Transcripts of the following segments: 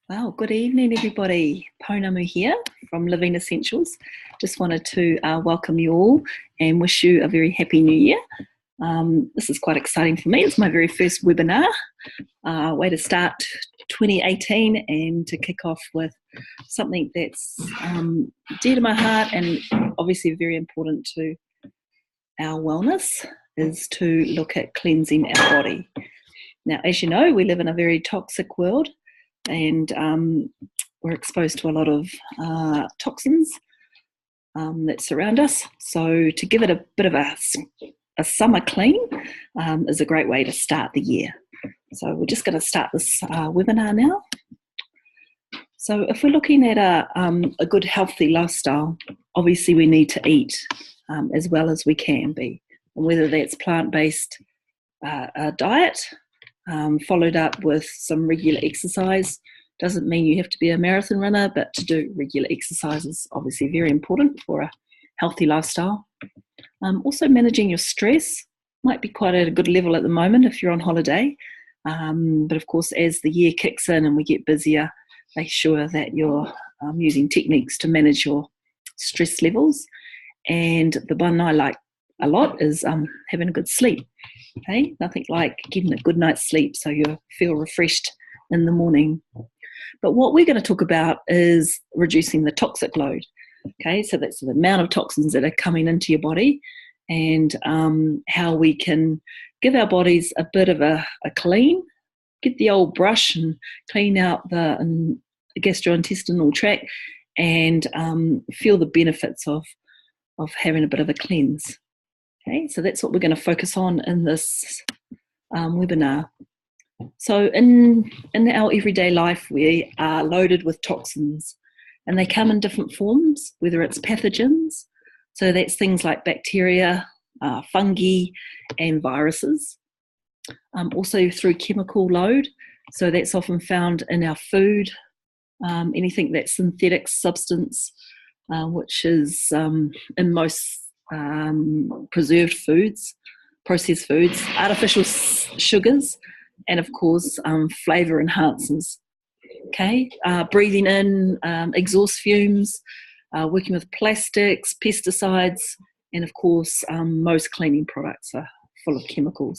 Well, good evening, everybody. Pounamu here from Living Essentials. Just wanted to welcome you all and wish you a very happy new year. This is quite exciting for me. It's my very first webinar. Way to start 2018 and to kick off with something that's dear to my heart and obviously very important to our wellness is to look at cleansing our body. Now, as you know, we live in a very toxic world and we're exposed to a lot of toxins that surround us. So to give it a bit of a summer clean is a great way to start the year. So we're just going to start this webinar now. So if we're looking at a good healthy lifestyle, obviously we need to eat as well as we can be. And whether that's plant-based diet, followed up with some regular exercise. Doesn't mean you have to be a marathon runner, but to do regular exercise is obviously very important for a healthy lifestyle. Also managing your stress might be quite at a good level at the moment if you're on holiday. But of course, as the year kicks in and we get busier, make sure that you're using techniques to manage your stress levels. And the one I like a lot is having a good sleep. Okay, nothing like getting a good night's sleep so you feel refreshed in the morning. But what we're going to talk about is reducing the toxic load. Okay, so that's the amount of toxins that are coming into your body and how we can give our bodies a bit of a clean, get the old brush and clean out the gastrointestinal tract and feel the benefits of having a bit of a cleanse. Okay, so that's what we're going to focus on in this webinar. So in our everyday life, we are loaded with toxins and they come in different forms, whether it's pathogens, so that's things like bacteria, fungi and viruses. Also through chemical load, so that's often found in our food, anything that's synthetic substance, which is in most preserved foods, processed foods, artificial sugars, and of course flavour enhancers. Okay, breathing in exhaust fumes, working with plastics, pesticides, and of course most cleaning products are full of chemicals.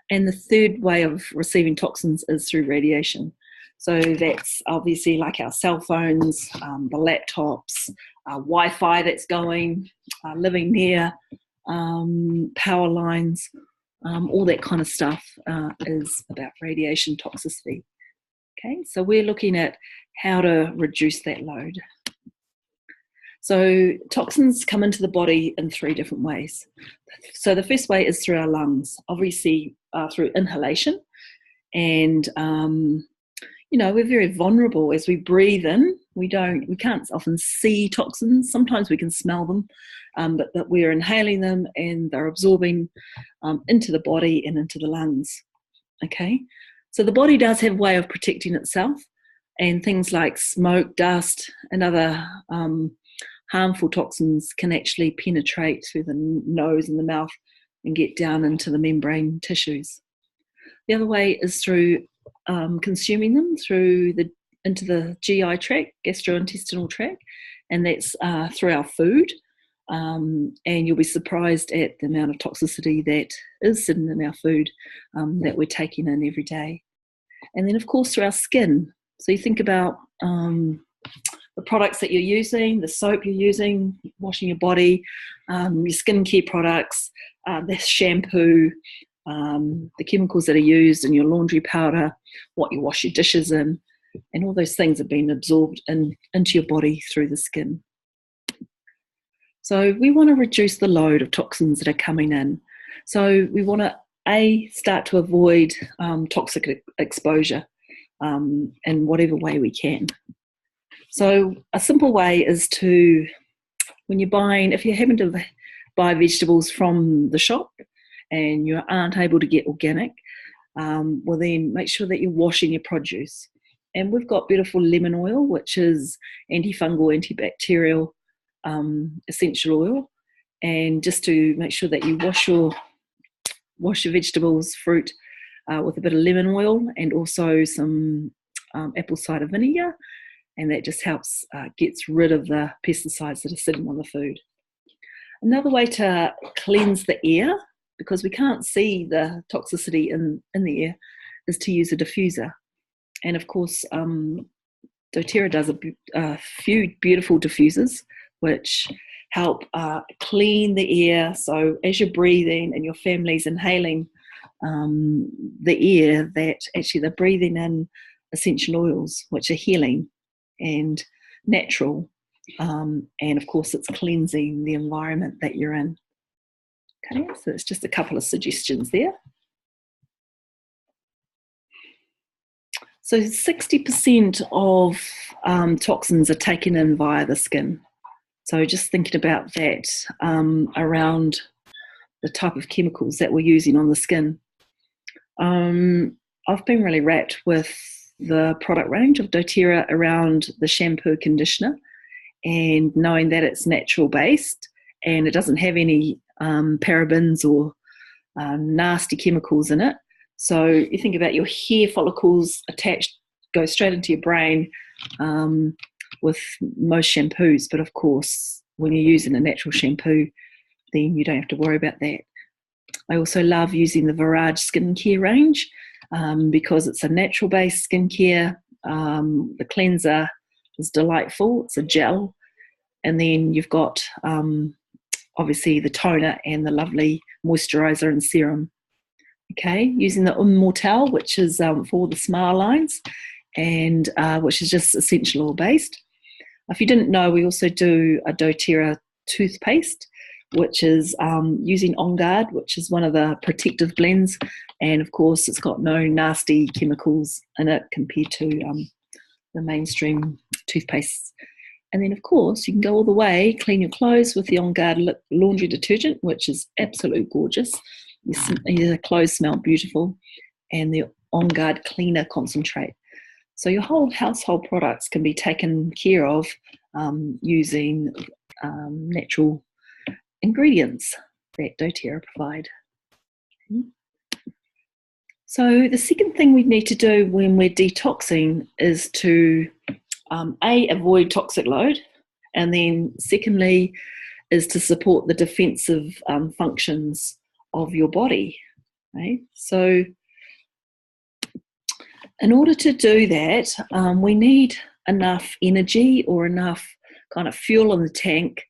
And the third way of receiving toxins is through radiation. So that's obviously like our cell phones, the laptops, Wi-Fi that's going, living near power lines, all that kind of stuff is about radiation toxicity. Okay, so we're looking at how to reduce that load. So toxins come into the body in three different ways. So the first way is through our lungs, obviously through inhalation, and we're very vulnerable as we breathe in. We can't often see toxins. Sometimes we can smell them, but we're inhaling them and they're absorbing into the body and into the lungs. Okay, so the body does have a way of protecting itself, and things like smoke, dust, and other harmful toxins can actually penetrate through the nose and the mouth and get down into the membrane tissues. The other way is through consuming them into the GI tract, gastrointestinal tract, and that's through our food. And you'll be surprised at the amount of toxicity that is sitting in our food that we're taking in every day. And then, of course, through our skin. So you think about the products that you're using, the soap you're using, washing your body, your skincare products, the shampoo, the chemicals that are used in your laundry powder, what you wash your dishes in, and all those things have been absorbed into your body through the skin. So we want to reduce the load of toxins that are coming in. So we want to, start to avoid toxic exposure in whatever way we can. So a simple way is to, if you're having to buy vegetables from the shop and you aren't able to get organic, well then make sure that you're washing your produce. And we've got beautiful lemon oil, which is antifungal, antibacterial, essential oil. And just to make sure that you wash your vegetables, fruit with a bit of lemon oil and also some apple cider vinegar, and that just helps gets rid of the pesticides that are sitting on the food. Another way to cleanse the air, because we can't see the toxicity in the air, is to use a diffuser. And of course, doTERRA does a few beautiful diffusers which help clean the air. So as you're breathing and your family's inhaling the air, that actually they're breathing in essential oils which are healing and natural, and of course it's cleansing the environment that you're in. Okay, so it's just a couple of suggestions there. So 60% of toxins are taken in via the skin. So just thinking about that around the type of chemicals that we're using on the skin. I've been really wrapped with the product range of doTERRA around the shampoo conditioner, and knowing that it's natural based and it doesn't have any parabens or nasty chemicals in it. So you think about your hair follicles attached, go straight into your brain with most shampoos. But of course, when you're using a natural shampoo, then you don't have to worry about that. I also love using the Virage skincare range because it's a natural-based skincare. The cleanser is delightful. It's a gel. And then you've got, obviously, the toner and the lovely moisturiser and serum. Okay, using the Immortelle, which is for the smile lines, and which is just essential oil based. If you didn't know, we also do a doTERRA toothpaste, which is using On Guard, which is one of the protective blends, and of course it's got no nasty chemicals in it compared to the mainstream toothpastes. And then of course you can go all the way, clean your clothes with the On Guard laundry detergent, which is absolutely gorgeous. Your clothes smell beautiful, and the On Guard cleaner concentrate. So your whole household products can be taken care of using natural ingredients that doTERRA provide. So the second thing we need to do when we're detoxing is to avoid toxic load, and then secondly is to support the defensive functions of your body. Right? So in order to do that, we need enough energy or enough kind of fuel in the tank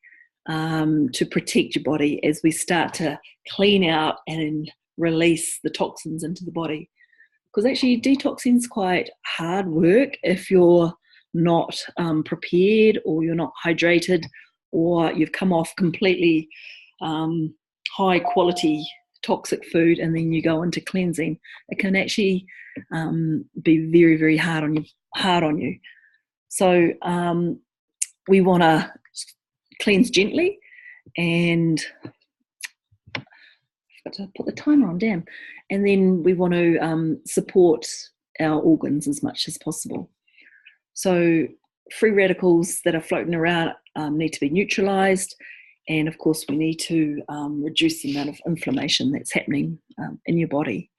to protect your body as we start to clean out and release the toxins into the body. Because actually detoxing is quite hard work if you're not prepared, or you're not hydrated, or you've come off completely high quality toxic food and then you go into cleansing. It can actually be very, very hard on you. So we want to cleanse gently, and I've got to put the timer on, damn. And then we want to support our organs as much as possible. So free radicals that are floating around need to be neutralized, and of course we need to reduce the amount of inflammation that's happening in your body.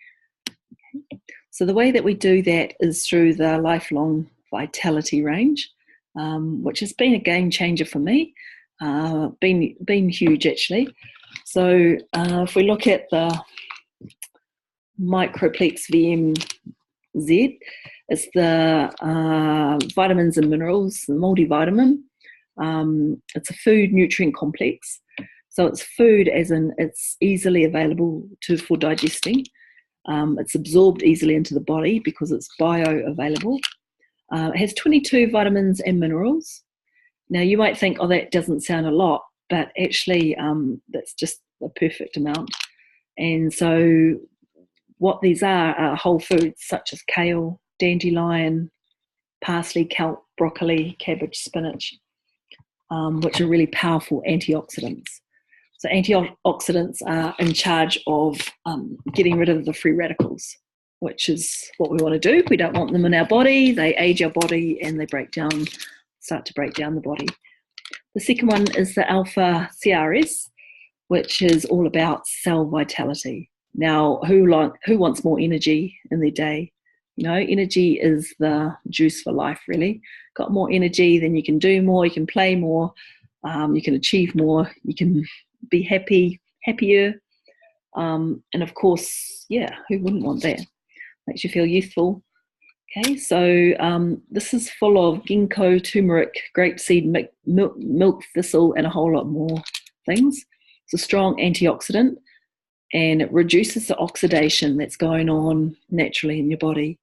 Okay. So the way that we do that is through the Lifelong Vitality range, which has been a game changer for me, been huge actually. So if we look at the Microplex VMZ, it's the vitamins and minerals, the multivitamin. It's a food nutrient complex. So it's food as in it's easily available for digesting. It's absorbed easily into the body because it's bioavailable. It has 22 vitamins and minerals. Now you might think, oh, that doesn't sound a lot, but actually that's just the perfect amount. And so what these are whole foods such as kale, dandelion, parsley, kelp, broccoli, cabbage, spinach, which are really powerful antioxidants. So antioxidants are in charge of getting rid of the free radicals, which is what we want to do. We don't want them in our body. They age our body and they start to break down the body. The second one is the alpha CRS, which is all about cell vitality. Now, who wants more energy in their day? Energy is the juice for life, really. Got more energy, then you can do more, you can play more, you can achieve more, you can be happier. And of course, who wouldn't want that? Makes you feel youthful. Okay, so this is full of ginkgo, turmeric, grapeseed, milk thistle, and a whole lot more things. It's a strong antioxidant, and it reduces the oxidation that's going on naturally in your body.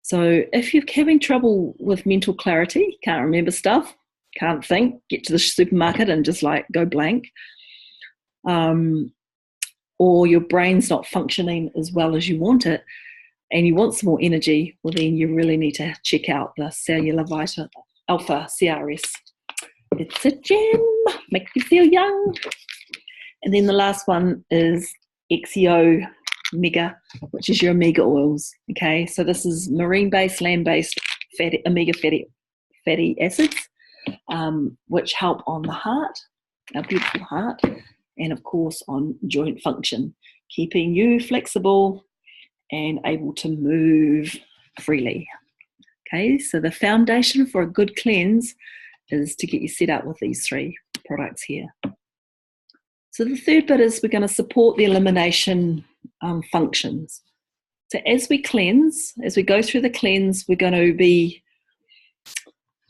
So if you're having trouble with mental clarity, can't remember stuff, can't think, get to the supermarket and just like go blank, or your brain's not functioning as well as you want it, and you want some more energy, well then you really need to check out the Cellular Vita Alpha CRS. It's a gem, make you feel young. And then the last one is XEO Mega, which is your omega oils. Okay, so this is marine-based, land-based omega fatty acids, which help on the heart, our beautiful heart, and of course on joint function, keeping you flexible and able to move freely. Okay, so the foundation for a good cleanse is to get you set up with these 3 products here. So the third bit is we're going to support the elimination functions. So as we cleanse, as we go through the cleanse, we're going to be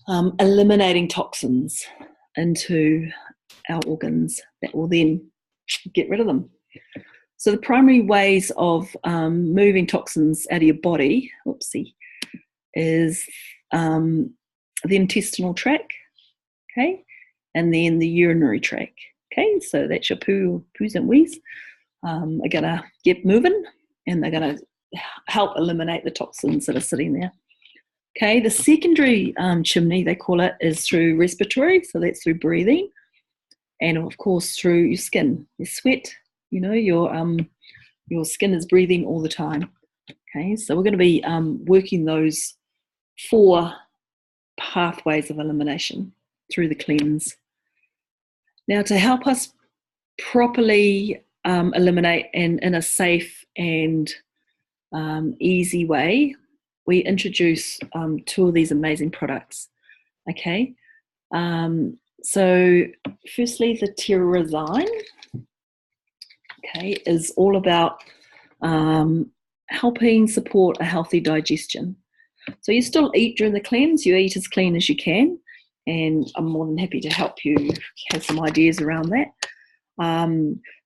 eliminating toxins into our organs that will then get rid of them. So the primary ways of moving toxins out of your body, is the intestinal tract, okay, and then the urinary tract. Okay, so that's your poos and wees are going to get moving, and they're going to help eliminate the toxins that are sitting there. Okay, the secondary chimney, they call it, is through respiratory, so that's through breathing, and of course through your skin, your sweat. Your skin is breathing all the time. Okay, so we're going to be working those 4 pathways of elimination through the cleanse. Now, to help us properly eliminate in a safe and easy way, we introduce 2 of these amazing products. Okay, so firstly, the Tyrosine, okay, is all about helping support a healthy digestion. So you still eat during the cleanse, you eat as clean as you can, and I'm more than happy to help you have some ideas around that.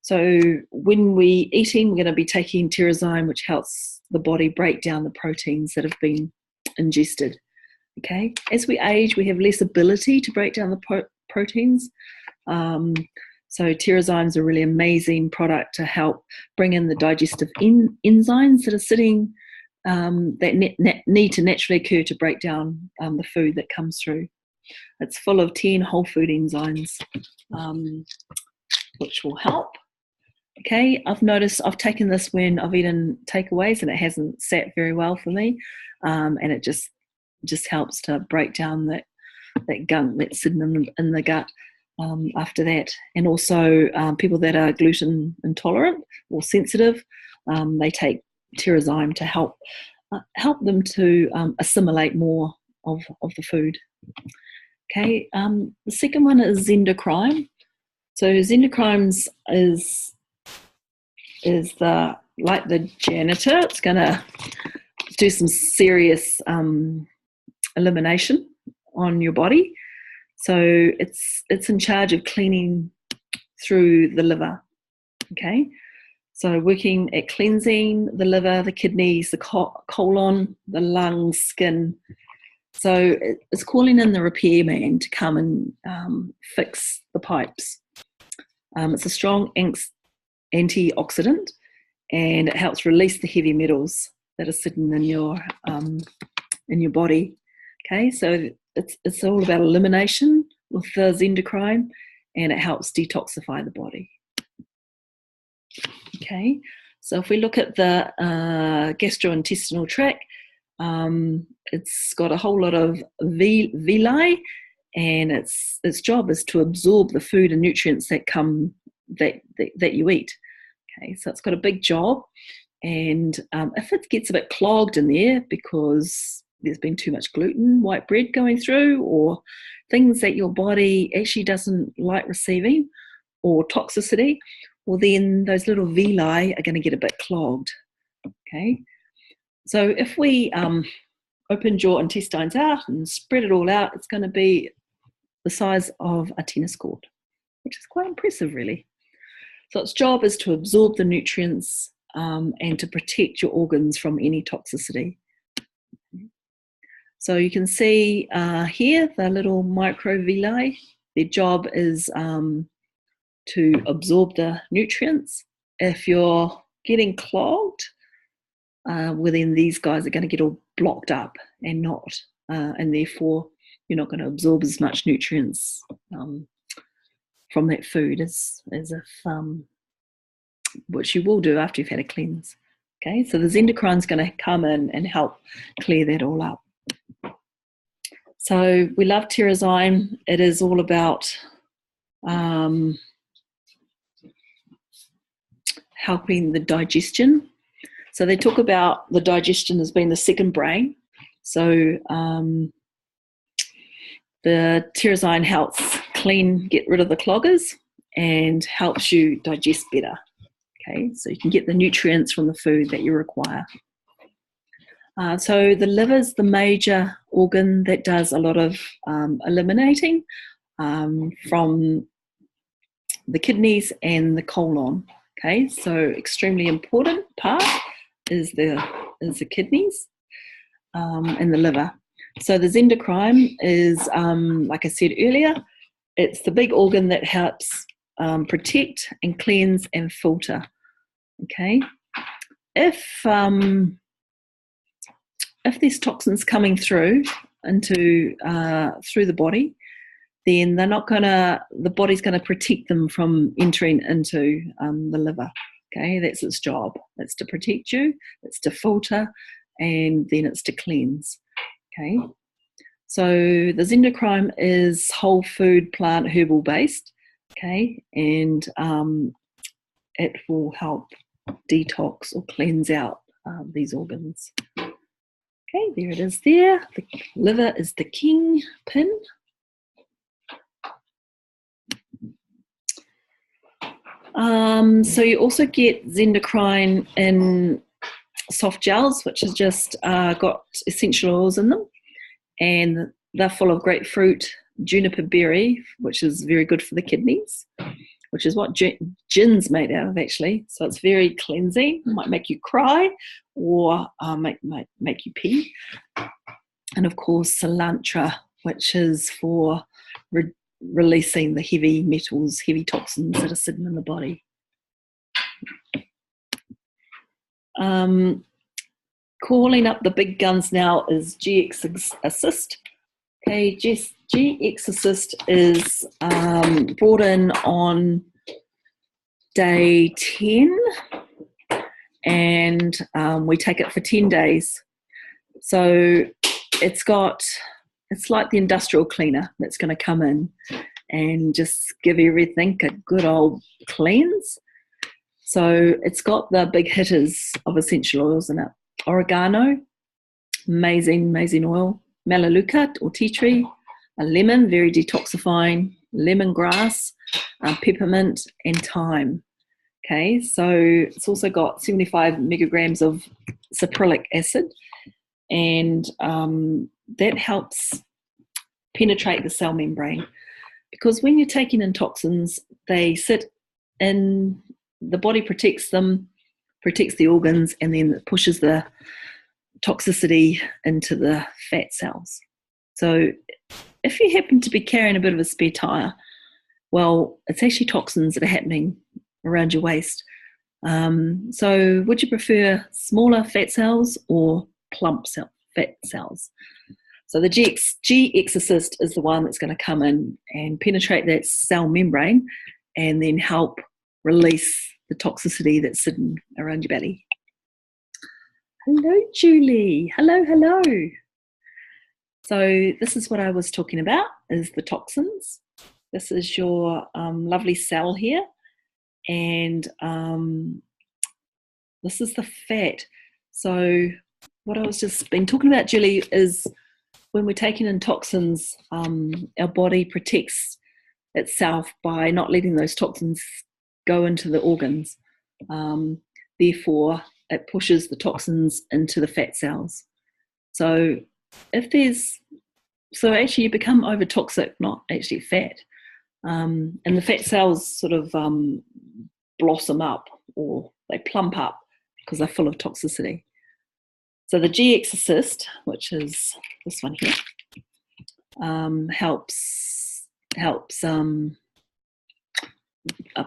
So when we're eating, we're going to be taking Tyrosine, which helps the body break down the proteins that have been ingested. Okay, as we age, we have less ability to break down the proteins. So Tyrosine is a really amazing product to help bring in the digestive enzymes that are sitting, that need to naturally occur to break down the food that comes through. It's full of 10 whole food enzymes, which will help. Okay, I've noticed I've taken this when I've eaten takeaways and it hasn't sat very well for me, and it just helps to break down that gunk that's sitting in the gut after that. And also people that are gluten intolerant or sensitive, they take Tyrosine to help them to assimilate more of the food. Okay, the second one is Zendocrine. So Zendocrine is like the janitor. It's going to do some serious elimination on your body. So it's in charge of cleaning through the liver. Okay, so working at cleansing the liver, the kidneys, the colon, the lungs, skin. So it's calling in the repairman to come and fix the pipes. It's a strong antioxidant, and it helps release the heavy metals that are sitting in your body. Okay, so it's all about elimination with the Zendocrine, and it helps detoxify the body. Okay, so if we look at the gastrointestinal tract, it's got a whole lot of villi, and its job is to absorb the food and nutrients that you eat. Okay, so it's got a big job, And if it gets a bit clogged in there because there's been too much gluten, white bread going through, or things that your body actually doesn't like receiving, or toxicity, well then those little villi are going to get a bit clogged. Okay, so if we opened your intestines out and spread it all out, it's going to be the size of a tennis court, which is quite impressive really. So its job is to absorb the nutrients and to protect your organs from any toxicity. So you can see here the little microvilli. Their job is to absorb the nutrients. If you're getting clogged, well then these guys are going to get all blocked up and therefore you're not going to absorb as much nutrients from that food as if which you will do after you've had a cleanse. Okay, so the endocrine is going to come in and help clear that all up. So we love Terrazyme. It is all about helping the digestion. So they talk about the digestion as being the second brain. So the Terrazyme helps get rid of the cloggers and helps you digest better. Okay, so you can get the nutrients from the food that you require. So the liver is the major organ that does a lot of eliminating from the kidneys and the colon. Okay, so extremely important part is the kidneys and the liver. So the endocrine is, like I said earlier, it's the big organ that helps protect and cleanse and filter. Okay, if there's toxins coming through through the body, then the body's going to protect them from entering into the liver. Okay, that's its job. It's to protect you, it's to filter, and then it's to cleanse. Okay, so the endocrine is whole food, plant, herbal based. Okay, and it will help detox or cleanse out these organs. Okay, there it is there. The liver is the king pin. So you also get endocrine in soft gels, which has just got essential oils in them. And they're full of grapefruit, juniper berry, which is very good for the kidneys, which is what gin's made out of actually. So it's very cleansing. It might make you cry or make you pee. And of course cilantro, which is for releasing the heavy metals, heavy toxins that are sitting in the body. Calling up the big guns now is GX Assist. Okay, GX Assist is brought in on day 10 and we take it for 10 days. So it's like the industrial cleaner that's going to come in and just give everything a good old cleanse. So it's got the big hitters of essential oils in it. Oregano, amazing oil. Melaleuca or tea tree, a lemon, very detoxifying, lemongrass, peppermint, and thyme. Okay, so it's also got 75 micrograms of cypric acid, and that helps penetrate the cell membrane. Because when you're taking in toxins, they sit in the body, protects them, protects the organs, and then it pushes the toxicity into the fat cells. So if you happen to be carrying a bit of a spare tire, well, it's actually toxins that are happening around your waist. So would you prefer smaller fat cells or plump fat cells? So the GX Assist is the one that's going to come in and penetrate that cell membrane and then help release the toxicity that's sitting around your belly. Hello, Julie. Hello. So this is what I was talking about, is the toxins. This is your lovely cell here. And This is the fat. So what I was just been talking about, Julie, is when we're taking in toxins, our body protects itself by not letting those toxins go into the organs. Therefore, it pushes the toxins into the fat cells. So actually you become over-toxic, not actually fat. And the fat cells sort of blossom up, or they plump up because they're full of toxicity. So the GX assist, which is this one here, helps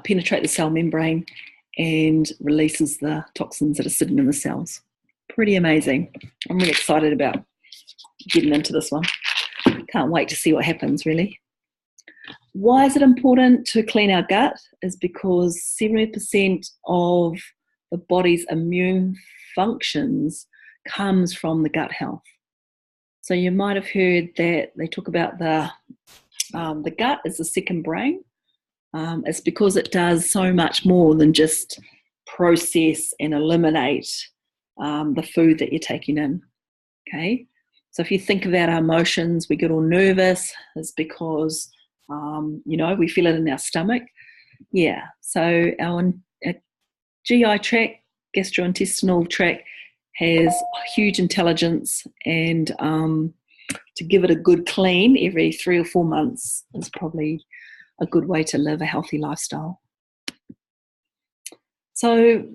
penetrate the cell membrane and releases the toxins that are sitting in the cells. Pretty amazing. I'm really excited about getting into this one. Can't wait to see what happens, really. Why is it important to clean our gut? Is because 70% of the body's immune functions comes from the gut health. So you might have heard that they talk about the gut as the second brain. It's because it does so much more than just process and eliminate the food that you're taking in. Okay, so if you think about our emotions, we get all nervous. It's because we feel it in our stomach. Yeah, so our GI tract, gastrointestinal tract, has huge intelligence, and to give it a good clean every 3 or 4 months is probably a good way to live a healthy lifestyle. So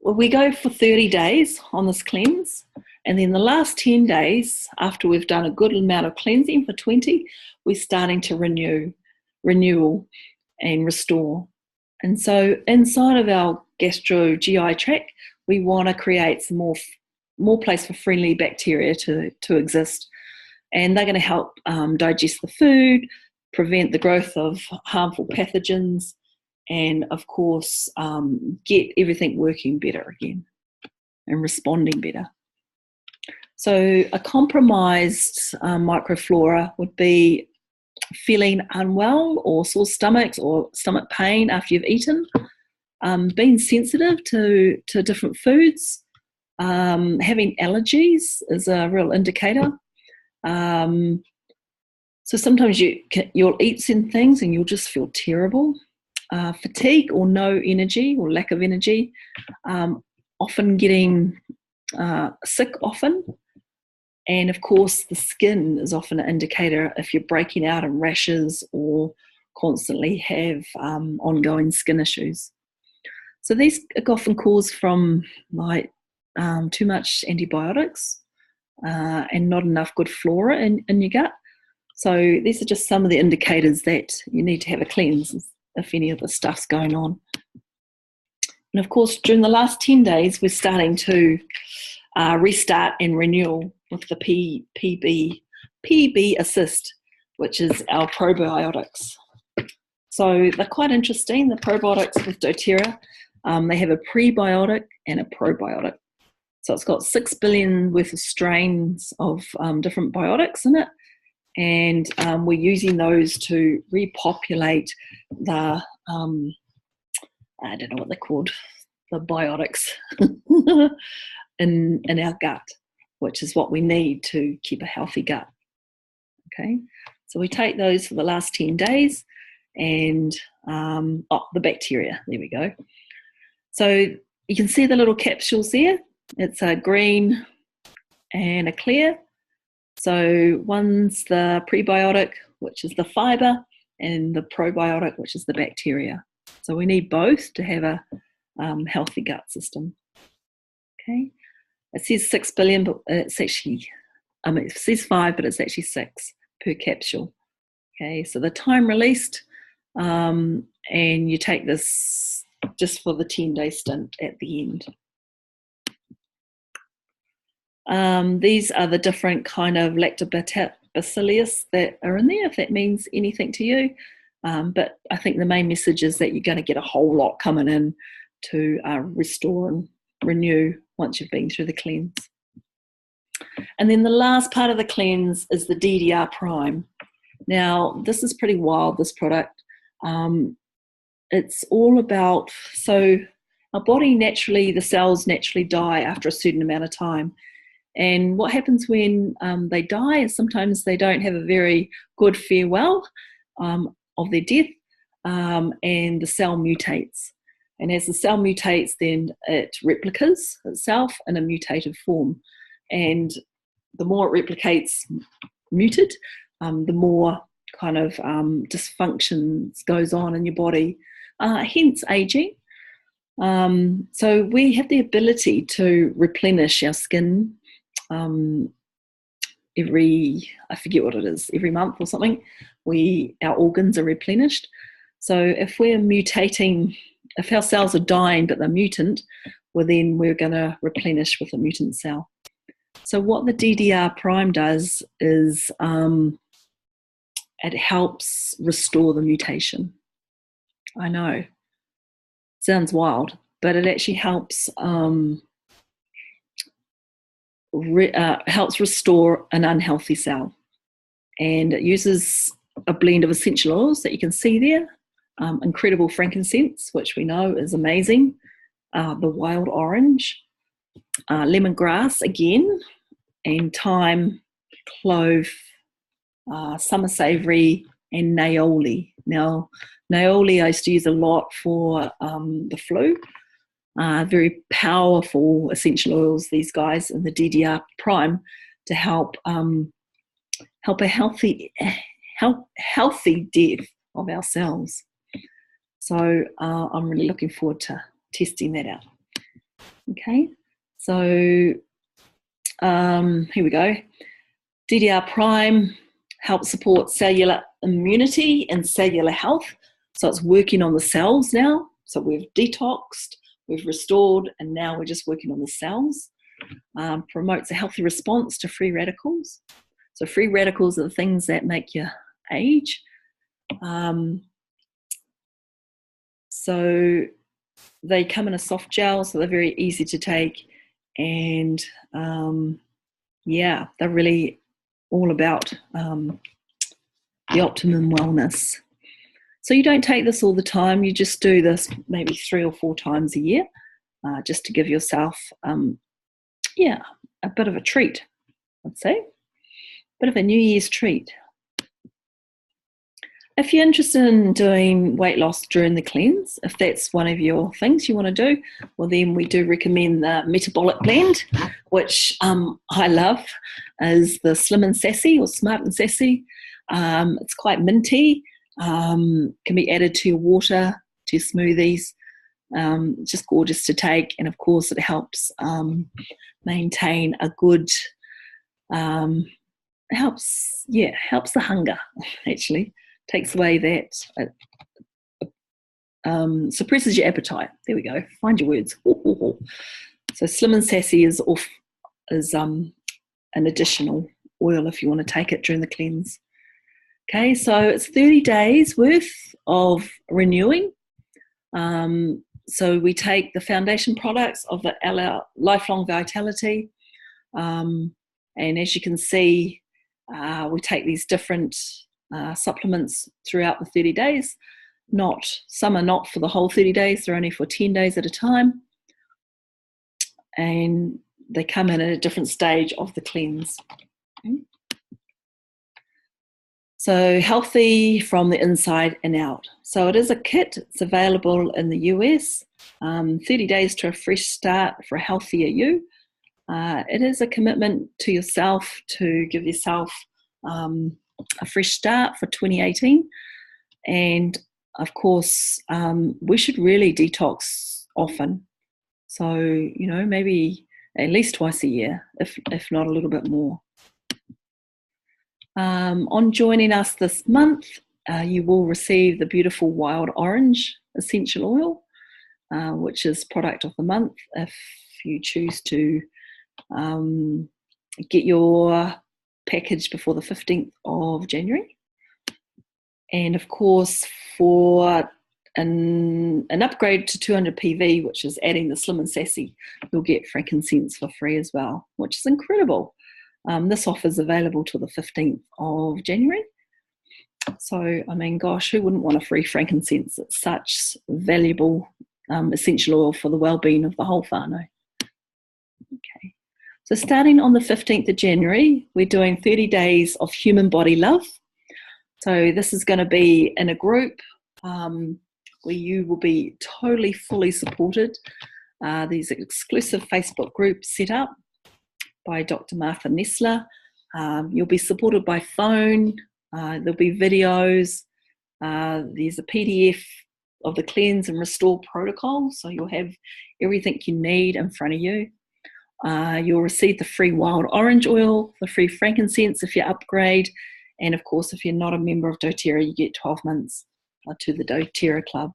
we go for 30 days on this cleanse, and then the last 10 days, after we've done a good amount of cleansing for 20, we're starting to renewal and restore. And so inside of our gastro-GI tract, we want to create some more place for friendly bacteria to exist. And they're going to help digest the food, prevent the growth of harmful pathogens, and of course, get everything working better again and responding better. So a compromised microflora would be feeling unwell or sore stomachs or stomach pain after you've eaten, being sensitive to different foods, having allergies is a real indicator. So sometimes you'll eat some things and you'll just feel terrible. Fatigue or no energy or lack of energy, often getting sick often. And of course, the skin is often an indicator if you're breaking out in rashes or constantly have ongoing skin issues. So these are often caused from too much antibiotics and not enough good flora in your gut. So these are just some of the indicators that you need to have a cleanse if any of the stuff's going on. And of course, during the last 10 days, we're starting to restart and renewal with the PB assist, which is our probiotics. So they're quite interesting, the probiotics with doTERRA. They have a prebiotic and a probiotic. So it's got 6 billion worth of strains of different biotics in it. And we're using those to repopulate the, I don't know what they're called, the biotics in our gut, which is what we need to keep a healthy gut. Okay, so we take those for the last 10 days and, the bacteria, there we go. So you can see the little capsules there. It's a green and a clear. So one's the prebiotic, which is the fiber, and the probiotic, which is the bacteria. So we need both to have a healthy gut system. Okay, it says 6 billion, but it's actually, it says 5, but it's actually 6 per capsule. Okay, so the time released, and you take this just for the 10-day stint at the end. These are the different kind of lactobacillus that are in there, if that means anything to you. But I think the main message is that you're going to get a whole lot coming in to restore and renew once you've been through the cleanse. And then the last part of the cleanse is the DDR Prime. Now, this is pretty wild, this product. It's all about, so our body naturally, the cells naturally die after a certain amount of time. And what happens when they die is sometimes they don't have a very good farewell of their death, and the cell mutates. And as the cell mutates, then it replicates itself in a mutated form. And the more it replicates muted, the more kind of dysfunctions goes on in your body, hence aging. So we have the ability to replenish our skin I forget what it is, every month or something. Our organs are replenished. So if we're mutating, if our cells are dying but they're mutant, well then we're going to replenish with a mutant cell. So what the DDR prime does is it helps restore the mutation. I know, sounds wild, but it actually helps helps restore an unhealthy cell. And it uses a blend of essential oils that you can see there. Incredible frankincense, which we know is amazing. The wild orange, lemongrass again, and thyme, clove, summer savory, and naoli. Now, naoli I used to use a lot for the flu. Very powerful essential oils, these guys in the DDR prime, to help a healthy death of our cells. So I'm really looking forward to testing that out. Okay, so here we go. DDR prime helps support cellular immunity and cellular health. So it's working on the cells now. So we've detoxed, we've restored, and now we're just working on the cells. Promotes a healthy response to free radicals. So free radicals are the things that make you age. So they come in a soft gel, so they're very easy to take. And yeah, they're really all about the optimum wellness. So you don't take this all the time, you just do this maybe 3 or 4 times a year, just to give yourself, a bit of a treat, I'd say. A bit of a New Year's treat. If you're interested in doing weight loss during the cleanse, if that's one of your things you want to do, well then we do recommend the metabolic blend, which I love, is the Slim and Sassy or Smart and Sassy. It's quite minty, can be added to your water, to your smoothies. Just gorgeous to take, and of course it helps maintain a good, helps the hunger actually. Takes away that, suppresses your appetite. There we go. Find your words. So Slim and Sassy is an additional oil if you want to take it during the cleanse. Okay, so it's 30 days worth of renewing. So we take the foundation products of the Lifelong Vitality, and as you can see, we take these different supplements throughout the 30 days. Some are not for the whole 30 days, they're only for 10 days at a time. And they come in at a different stage of the cleanse. Okay. So healthy from the inside and out. So it is a kit, it's available in the US. 30 days to a fresh start for a healthier you. It is a commitment to yourself to give yourself a fresh start for 2018, and of course we should really detox often, so maybe at least twice a year, if not a little bit more. On joining us this month, you will receive the beautiful wild orange essential oil, which is product of the month if you choose to get your package before the 15th of January. And of course, for an upgrade to 200 PV, which is adding the Slim and Sassy, you'll get frankincense for free as well, which is incredible. This offer is available till the 15th of January. So, I mean, gosh, who wouldn't want a free frankincense? It's such valuable essential oil for the well-being of the whole whānau. Okay, so starting on the 15th of January, we're doing 30 days of human body love. So this is going to be in a group where you will be totally, fully supported. These exclusive Facebook groups set up by Dr. Martha Nessler. You'll be supported by phone. There'll be videos. There's a PDF of the Cleanse and Restore protocol, so you'll have everything you need in front of you. You'll receive the free wild orange oil, the free frankincense if you upgrade, and of course, if you're not a member of doTERRA, you get 12 months to the doTERRA Club.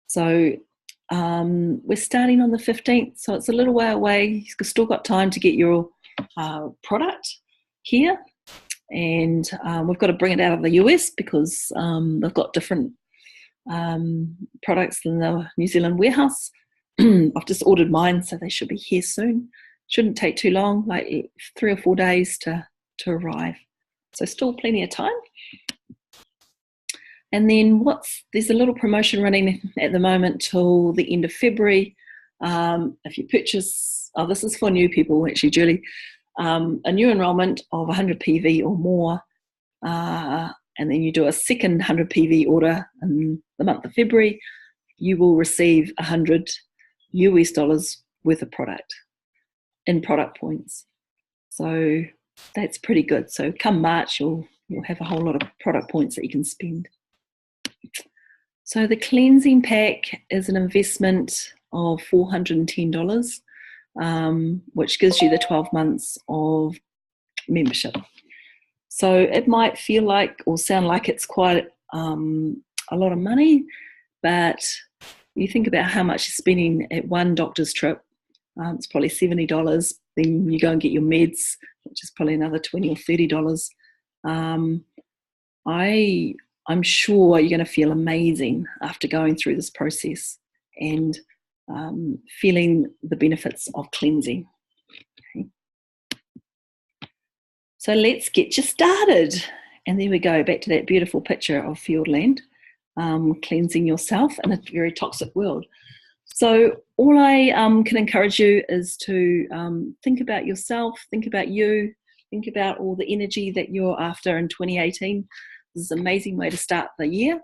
So we're starting on the 15th, so it's a little way away. You've still got time to get your product here, and we've got to bring it out of the US because they've got different products than the New Zealand warehouse. I've just ordered mine, so they should be here soon. Shouldn't take too long, like 3 or 4 days to arrive. So still plenty of time. And then there's a little promotion running at the moment till the end of February. If you purchase, this is for new people actually, Julie, a new enrolment of 100 PV or more, and then you do a second 100 PV order in the month of February, you will receive $100 US worth of product in product points. So that's pretty good. So come March, you'll have a whole lot of product points that you can spend. So the cleansing pack is an investment of $410, which gives you the 12 months of membership. So it might feel like or sound like it's quite a lot of money, but you think about how much you're spending at one doctor's trip. It's probably $70. Then you go and get your meds, which is probably another $20 or $30. I'm sure you're going to feel amazing after going through this process and feeling the benefits of cleansing. Okay. So let's get you started. And there we go, back to that beautiful picture of Fiordland, cleansing yourself in a very toxic world. So all I can encourage you is to think about yourself, think about you, think about all the energy that you're after in 2018. This is an amazing way to start the year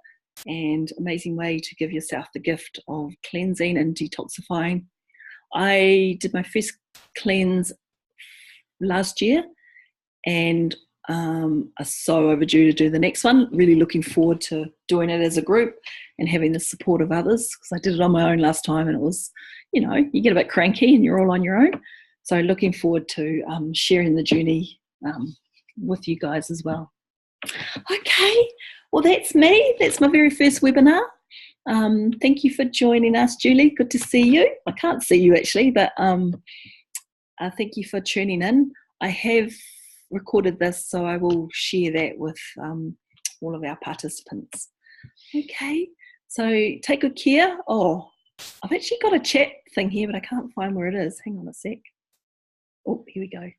and amazing way to give yourself the gift of cleansing and detoxifying. I did my first cleanse last year and are so overdue to do the next one. Really looking forward to doing it as a group and having the support of others, because I did it on my own last time and it was, you get a bit cranky and you're all on your own. So looking forward to sharing the journey with you guys as well. Okay, well that's me. That's my very first webinar. Thank you for joining us, Julie. Good to see you. I can't see you actually, but thank you for tuning in. I have recorded this, so I will share that with all of our participants. Okay, so take good care. Oh, I've actually got a chat thing here, but I can't find where it is. Hang on a sec. Oh, here we go.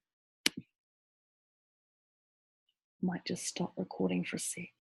Might just stop recording for a sec.